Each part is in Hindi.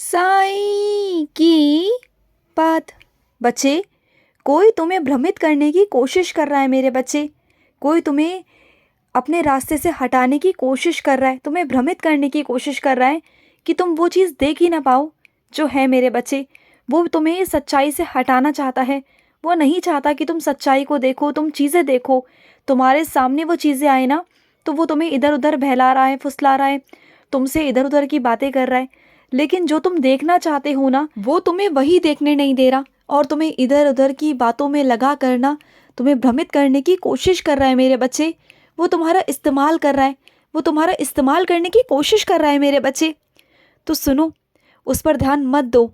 साईं की बात। बच्चे, कोई तुम्हें भ्रमित करने की कोशिश कर रहा है मेरे बच्चे। कोई तुम्हें अपने रास्ते से हटाने की कोशिश कर रहा है, तुम्हें भ्रमित करने की कोशिश कर रहा है कि तुम वो चीज़ देख ही ना पाओ जो है मेरे बच्चे। वो तुम्हें सच्चाई से हटाना चाहता है। वो नहीं चाहता कि तुम सच्चाई को देखो, तुम चीज़ें देखो। तुम्हारे सामने वो चीज़ें आए ना, तो वो तुम्हें इधर उधर बहला रहा है, फुसला रहा है, तुमसे इधर उधर की बातें कर रहा है। लेकिन जो तुम देखना चाहते हो ना, वो तुम्हें वही देखने नहीं दे रहा, और तुम्हें इधर उधर की बातों में लगा करना, तुम्हें भ्रमित करने की कोशिश कर रहा है मेरे बच्चे। वो तुम्हारा इस्तेमाल कर रहा है, वो तुम्हारा इस्तेमाल करने की कोशिश कर रहा है मेरे बच्चे। तो सुनो, उस पर ध्यान मत दो।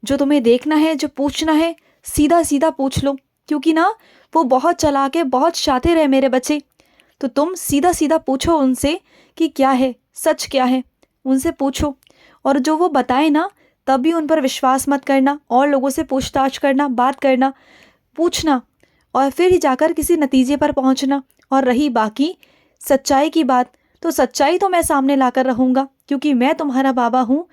जो तुम्हें देखना है, जो पूछना है, सीधा सीधा पूछ लो, क्योंकि ना वो बहुत चालाक है, बहुत शातिर है मेरे बच्चे। तो तुम सीधा सीधा पूछो उनसे कि क्या है, सच क्या है, उनसे पूछो। और जो वो बताए ना, तब भी उन पर विश्वास मत करना, और लोगों से पूछताछ करना, बात करना, पूछना, और फिर ही जाकर किसी नतीजे पर पहुंचना। और रही बाकी सच्चाई की बात, तो सच्चाई तो मैं सामने लाकर रहूँगा, क्योंकि मैं तुम्हारा बाबा हूँ।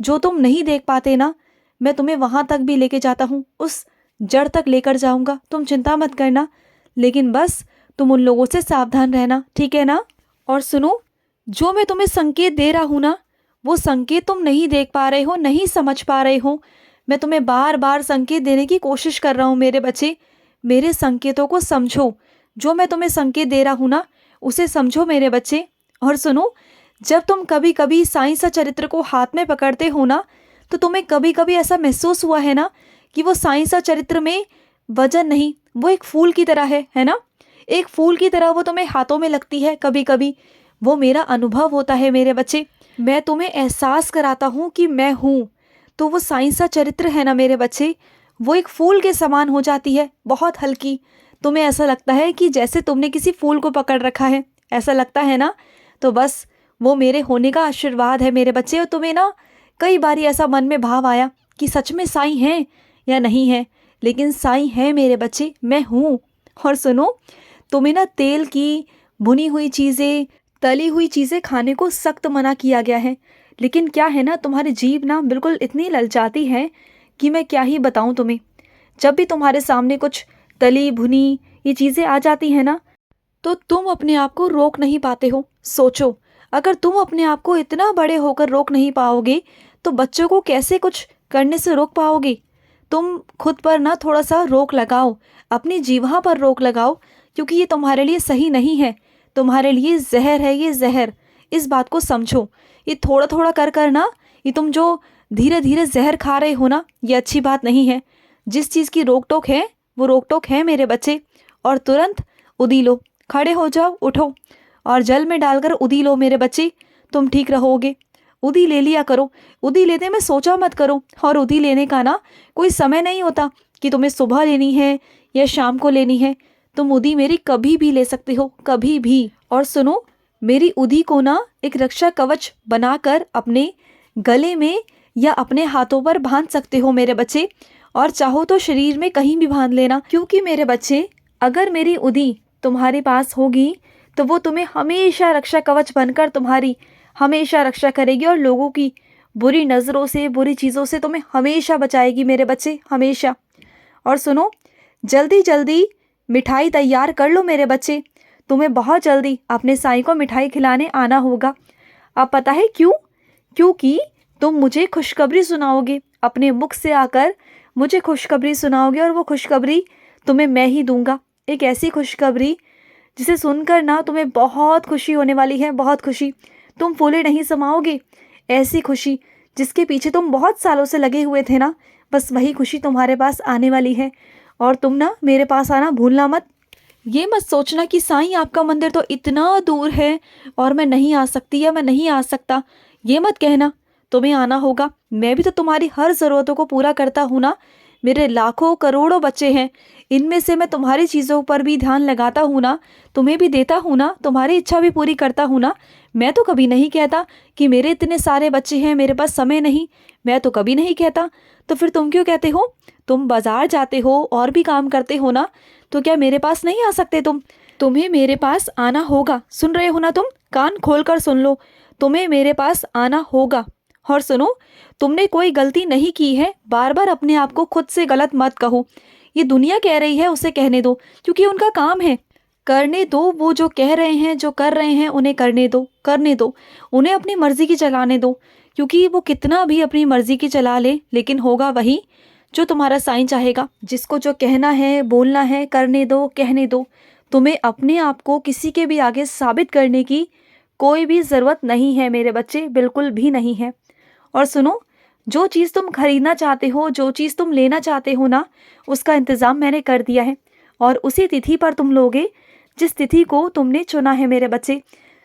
जो तुम नहीं देख पाते ना, मैं तुम्हें वहाँ तक भी लेके जाता हूँ, उस जड़ तक लेकर जाऊँगा। तुम चिंता मत करना, लेकिन बस तुम उन लोगों से सावधान रहना, ठीक है ना। और सुनो, जो मैं तुम्हें संकेत दे रहा हूँ ना, वो संकेत तुम नहीं देख पा रहे हो, नहीं समझ पा रहे हो। मैं तुम्हें बार बार संकेत देने की कोशिश कर रहा हूँ मेरे बच्चे। मेरे संकेतों को समझो। जो मैं तुम्हें संकेत दे रहा हूँ ना, उसे समझो मेरे बच्चे। और सुनो, जब तुम कभी कभी साईं सा चरित्र को हाथ में पकड़ते हो ना, तो तुम्हें कभी कभी ऐसा महसूस हुआ है ना कि वो साईं सा चरित्र में वजन नहीं, वो एक फूल की तरह है ना। एक फूल की तरह वो तुम्हें हाथों में लगती है कभी कभी। वो मेरा अनुभव होता है मेरे बच्चे। मैं तुम्हें एहसास कराता हूँ कि मैं हूँ। तो वो साईं सा चरित्र है ना मेरे बच्चे, वो एक फूल के समान हो जाती है, बहुत हल्की। तुम्हें ऐसा लगता है कि जैसे तुमने किसी फूल को पकड़ रखा है, ऐसा लगता है ना। तो बस वो मेरे होने का आशीर्वाद है मेरे बच्चे। और तुम्हें ना कई बार ऐसा मन में भाव आया कि सच में साईं हैं या नहीं है, लेकिन साईं है मेरे बच्चे, मैं हूँ। और सुनो, तुम्हें ना तेल की भुनी हुई चीज़ें, तली हुई चीज़ें खाने को सख्त मना किया गया है। लेकिन क्या है ना, तुम्हारी जीभ ना बिल्कुल इतनी ललचाती है कि मैं क्या ही बताऊं तुम्हें। जब भी तुम्हारे सामने कुछ तली भुनी ये चीज़ें आ जाती हैं ना, तो तुम अपने आप को रोक नहीं पाते हो। सोचो, अगर तुम अपने आप को इतना बड़े होकर रोक नहीं पाओगे, तो बच्चों को कैसे कुछ करने से रोक पाओगे। तुम खुद पर ना थोड़ा सा रोक लगाओ, अपनी जीभा पर रोक लगाओ, क्योंकि ये तुम्हारे लिए सही नहीं है। तुम्हारे लिए जहर है ये, जहर। इस बात को समझो। ये थोड़ा थोड़ा कर कर ना, ये तुम जो धीरे धीरे जहर खा रहे हो ना, ये अच्छी बात नहीं है। जिस चीज़ की रोक टोक है, वो रोक टोक है मेरे बच्चे। और तुरंत उदी लो, खड़े हो जाओ, उठो, और जल में डालकर उदी लो मेरे बच्चे, तुम ठीक रहोगे। उदी ले लिया करो। उदी लेने में सोचा मत करो। और उदी लेने का ना कोई समय नहीं होता कि तुम्हें सुबह लेनी है या शाम को लेनी है। तुम उदी मेरी कभी भी ले सकते हो, कभी भी। और सुनो, मेरी उदी को ना एक रक्षा कवच बनाकर अपने गले में या अपने हाथों पर बांध सकते हो मेरे बच्चे। और चाहो तो शरीर में कहीं भी बांध लेना, क्योंकि मेरे बच्चे, अगर मेरी उदी तुम्हारे पास होगी, तो वो तुम्हें हमेशा रक्षा कवच बनकर तुम्हारी हमेशा रक्षा करेगी, और लोगों की बुरी नज़रों से, बुरी चीज़ों से तुम्हें हमेशा बचाएगी मेरे बच्चे, हमेशा। और सुनो, जल्दी जल्दी मिठाई तैयार कर लो मेरे बच्चे। तुम्हें बहुत जल्दी अपने साईं को मिठाई खिलाने आना होगा। अब पता है क्यों? क्योंकि तुम मुझे खुशखबरी सुनाओगे, अपने मुख से आकर मुझे खुशखबरी सुनाओगे, और वो खुशखबरी तुम्हें मैं ही दूंगा। एक ऐसी खुशखबरी जिसे सुनकर ना तुम्हें बहुत खुशी होने वाली है, बहुत खुशी। तुम फूले नहीं समाओगे। ऐसी खुशी जिसके पीछे तुम बहुत सालों से लगे हुए थे ना, बस वही खुशी तुम्हारे पास आने वाली है। और तुम ना मेरे पास आना भूलना मत। ये मत सोचना कि साईं आपका मंदिर तो इतना दूर है और मैं नहीं आ सकती या मैं नहीं आ सकता। ये मत कहना, तुम्हें आना होगा। मैं भी तो तुम्हारी हर ज़रूरतों को पूरा करता हूँ ना। मेरे लाखों करोड़ों बच्चे हैं, इनमें से मैं तुम्हारी चीज़ों पर भी ध्यान लगाता हूँ ना, तुम्हें भी देता हूँ ना, तुम्हारी इच्छा भी पूरी करता हूँ ना। मैं तो कभी नहीं कहता कि मेरे इतने सारे बच्चे हैं, मेरे पास समय नहीं। मैं तो कभी नहीं कहता। तो फिर तुम क्यों कहते हो? तुम बाजार जाते हो और भी काम करते हो ना, तो क्या मेरे पास नहीं आ सकते तुम? तुम्हें मेरे पास आना होगा। सुन रहे हो ना तुम? कान खोल कर सुन लो, तुम्हें मेरे पास आना होगा। और सुनो, तुमने कोई गलती नहीं की है, बार बार अपने आप को खुद से गलत मत कहो। ये दुनिया कह रही है उसे कहने दो, क्योंकि उनका काम है। करने दो, वो जो कह रहे हैं जो कर रहे हैं उन्हें करने दो, उन्हें अपनी मर्जी की चलाने दो। क्योंकि वो कितना भी अपनी मर्जी की चला ले, लेकिन होगा वही जो तुम्हारा साईं चाहेगा। जिसको जो कहना है बोलना है करने दो, कहने दो। तुम्हें अपने आप को किसी के भी आगे साबित करने की कोई भी ज़रूरत नहीं है मेरे बच्चे, बिल्कुल भी नहीं है। और सुनो, जो चीज़ तुम खरीदना चाहते हो, जो चीज़ तुम लेना चाहते हो ना, उसका इंतज़ाम मैंने कर दिया है। और उसी तिथि पर तुम लोगे जिस तिथि को तुमने चुना है मेरे बच्चे।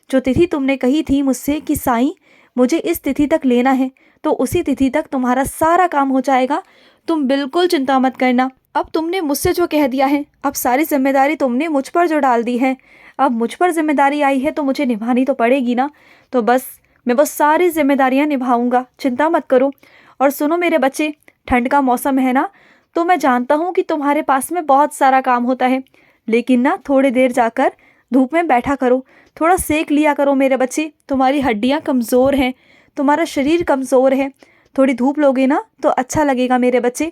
जो तिथि तुमने कही थी मुझसे कि साईं मुझे इस तिथि तक लेना है, तो उसी तिथि तक तुम्हारा सारा काम हो जाएगा। तुम बिल्कुल चिंता मत करना। अब तुमने मुझसे जो कह दिया है, अब सारी जिम्मेदारी तुमने मुझ पर जो डाल दी है, अब मुझ पर जिम्मेदारी आई है तो मुझे निभानी तो पड़ेगी ना। तो बस मैं वो सारी जिम्मेदारियां निभाऊंगा, चिंता मत करो। और सुनो मेरे बच्चे, ठंड का मौसम है ना, तो मैं जानता हूँ कि तुम्हारे पास में बहुत सारा काम होता है, लेकिन ना थोड़ी देर जाकर धूप में बैठा करो, थोड़ा सेक लिया करो मेरे बच्चे। तुम्हारी हड्डियाँ कमज़ोर हैं, तुम्हारा शरीर कमज़ोर है, थोड़ी धूप लोगे ना तो अच्छा लगेगा मेरे बच्चे।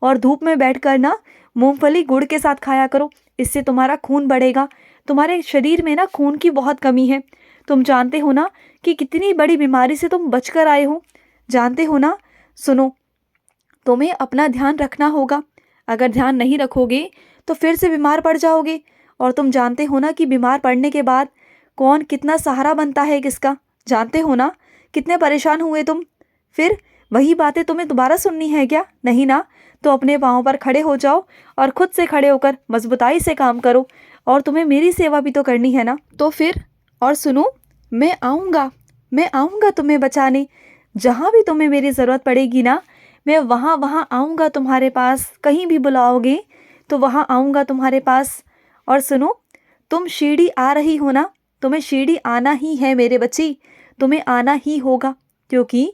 और धूप में बैठकर ना मूंगफली गुड़ के साथ खाया करो, इससे तुम्हारा खून बढ़ेगा। तुम्हारे शरीर में ना खून की बहुत कमी है। तुम जानते हो ना कि कितनी बड़ी बीमारी से तुम बचकर आए हो, जानते हो ना। सुनो, तुम्हें अपना ध्यान रखना होगा। अगर ध्यान नहीं रखोगे तो फिर से बीमार पड़ जाओगे। और तुम जानते हो ना कि बीमार पड़ने के बाद कौन कितना सहारा बनता है किसका, जानते हो ना। कितने परेशान हुए तुम, फिर वही बातें तुम्हें दोबारा सुननी है क्या? नहीं ना। तो अपने पाँव पर खड़े हो जाओ और खुद से खड़े होकर मजबूताई से काम करो। और तुम्हें मेरी सेवा भी तो करनी है ना, तो फिर। और सुनो, मैं आऊँगा तुम्हें बचाने। जहाँ भी तुम्हें मेरी ज़रूरत पड़ेगी ना, मैं वहाँ आऊँगा तुम्हारे पास। कहीं भी बुलाओगे तो वहाँ आऊँगा तुम्हारे पास। और सुनो, तुम शिरडी आ रही हो ना, तुम्हें शिरडी आना ही है मेरे बच्चे, तुम्हें आना ही होगा। क्योंकि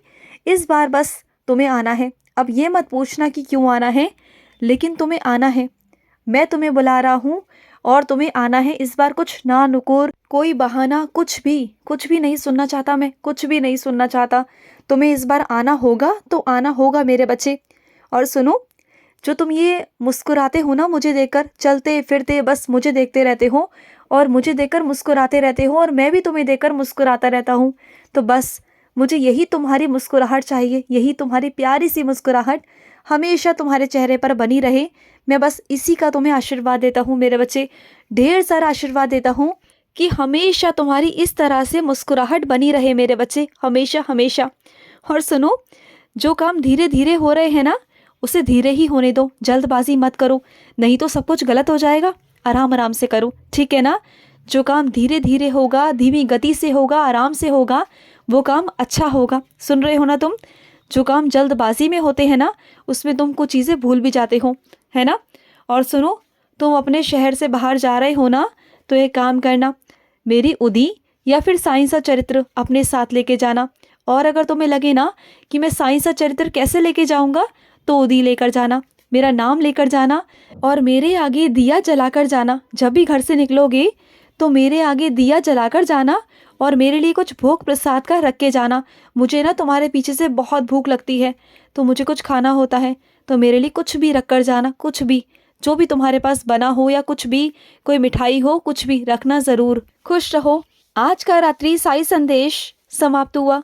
इस बार बस तुम्हें आना है। अब ये मत पूछना कि क्यों आना है, लेकिन तुम्हें आना है। मैं तुम्हें बुला रहा हूँ और तुम्हें आना है इस बार। कुछ ना नुकुर, कोई बहाना, कुछ भी नहीं सुनना चाहता मैं, कुछ भी नहीं सुनना चाहता। तुम्हें इस बार आना होगा तो आना होगा मेरे बच्चे। और सुनो, जो तुम ये मुस्कुराते हो ना मुझे देखकर, चलते फिरते बस मुझे देखते रहते हो और मुझे देखकर मुस्कुराते रहते हो, और मैं भी तुम्हें देखकर मुस्कुराता रहता हूँ। तो बस मुझे यही तुम्हारी मुस्कुराहट चाहिए, यही तुम्हारी प्यारी सी मुस्कुराहट हमेशा तुम्हारे चेहरे पर बनी रहे। मैं बस इसी का तुम्हें आशीर्वाद देता हूँ मेरे बच्चे, ढेर सारा आशीर्वाद देता हूँ कि हमेशा तुम्हारी इस तरह से मुस्कुराहट बनी रहे मेरे बच्चे, हमेशा हमेशा। और सुनो, जो काम धीरे धीरे हो रहे हैं ना, उसे धीरे ही होने दो, जल्दबाजी मत करो, नहीं तो सब कुछ गलत हो जाएगा। आराम आराम से करो, ठीक है ना। जो काम धीरे धीरे होगा, धीमी गति से होगा, आराम से होगा, वो काम अच्छा होगा। सुन रहे हो ना तुम? जो काम जल्दबाजी में होते हैं ना, उसमें तुम कुछ चीज़ें भूल भी जाते हो, है ना। और सुनो, तुम अपने शहर से बाहर जा रहे हो ना, तो एक काम करना, मेरी उदी या फिर साईं सा चरित्र अपने साथ लेके जाना। और अगर तुम्हें लगे ना कि मैं साईं सा चरित्र कैसे लेके जाऊंगा, तो उदी लेकर जाना, मेरा नाम लेकर जाना और मेरे आगे दिया जलाकर जाना। जब भी घर से निकलोगे तो मेरे आगे दिया जलाकर जाना और मेरे लिए कुछ भोग प्रसाद का रख के जाना। मुझे ना तुम्हारे पीछे से बहुत भूख लगती है, तो मुझे कुछ खाना होता है, तो मेरे लिए कुछ भी रख कर जाना, कुछ भी, जो भी तुम्हारे पास बना हो या कुछ भी, कोई मिठाई हो, कुछ भी रखना ज़रूर। खुश रहो। आज का रात्रि साई संदेश समाप्त हुआ।